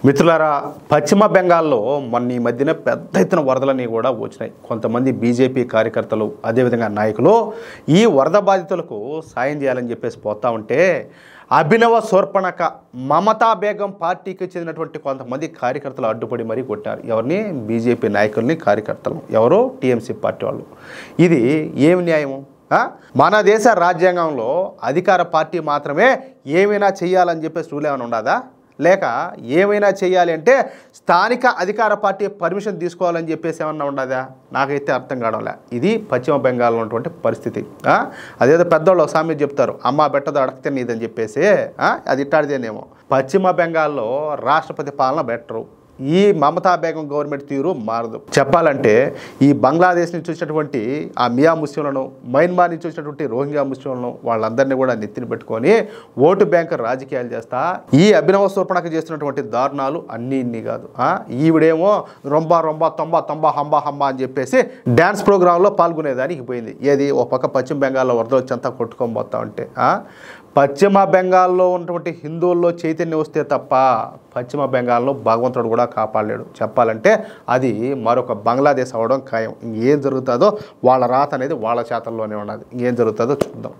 మిత్రులారా, పశ్చిమ బెంగాల్లో మొన్న ఈ మధ్యన పెద్ద ఎత్తున వరదలన్నీ కూడా వచ్చినాయి. కొంతమంది బీజేపీ కార్యకర్తలు అదేవిధంగా నాయకులు ఈ వరద బాధితులకు సాయం చేయాలని చెప్పేసి పోతా ఉంటే అభినవ శూర్పణఖ మమతా బేగం పార్టీకి చెందినటువంటి కొంతమంది కార్యకర్తలు అడ్డుపడి మరీ కొట్టారు. ఎవరిని? బీజేపీ నాయకుల్ని, కార్యకర్తలు. ఎవరు? టీఎంసీ పార్టీ వాళ్ళు. ఇది ఏమి న్యాయము? మన దేశ రాజ్యాంగంలో అధికార పార్టీ మాత్రమే ఏమైనా చెయ్యాలని చెప్పేసి రూల్ ఏమైనా ఉండదా? లేక ఏమైనా చేయాలి అంటే స్థానిక అధికార పార్టీ పర్మిషన్ తీసుకోవాలని చెప్పేసి ఏమన్నా ఉండదా? నాకైతే అర్థం కావడంలే. ఇది పశ్చిమ బెంగాల్లో ఉన్నటువంటి పరిస్థితి. అదేదో పెద్దవాళ్ళు సామెత చెప్తారు, అమ్మ బెట్టదో అడగతే నీదని చెప్పేసి. అది ఇట్టాడిదేనేమో. పశ్చిమ బెంగాల్లో రాష్ట్రపతి పాలన బెటరు. ఈ మమతా బేగం గవర్నమెంట్ తీరు మారదు. చెప్పాలంటే ఈ బంగ్లాదేశ్ నుంచి వచ్చినటువంటి ఆ మియా ముస్లింలను, మయన్మార్ నుంచి వచ్చినటువంటి రోహింగ్యా ముస్లింలను వాళ్ళందరినీ కూడా నెత్తిని పెట్టుకొని ఓటు బ్యాంక్ రాజకీయాలు చేస్తా ఈ అభినవ శూర్పణఖ చేస్తున్నటువంటి దారుణాలు అన్నీ ఇన్ని కాదు. ఈవిడేమో రొంబా రొంబా తొంబా తొంబా హంబా హంబా అని చెప్పేసి డ్యాన్స్ ప్రోగ్రాంలో పాల్గొనేదానికి పోయింది. ఏది? ఒక పక్క పశ్చిమ బెంగాల్లో వరద వచ్చంతా కొట్టుకొని పోతా ఉంటే పశ్చిమ బెంగాల్లో ఉన్నటువంటి హిందువుల్లో చైతన్యం వస్తే తప్ప పశ్చిమ బెంగాల్లో భగవంతుడు కూడా కాపాడలేడు. చెప్పాలంటే అది మరొక బంగ్లాదేశ్ అవ్వడం ఖాయం. ఇంకేం జరుగుతుందో వాళ్ళ రాత అనేది వాళ్ళ చేతల్లోనే ఉన్నది. ఇంకేం జరుగుతుందో చూద్దాం.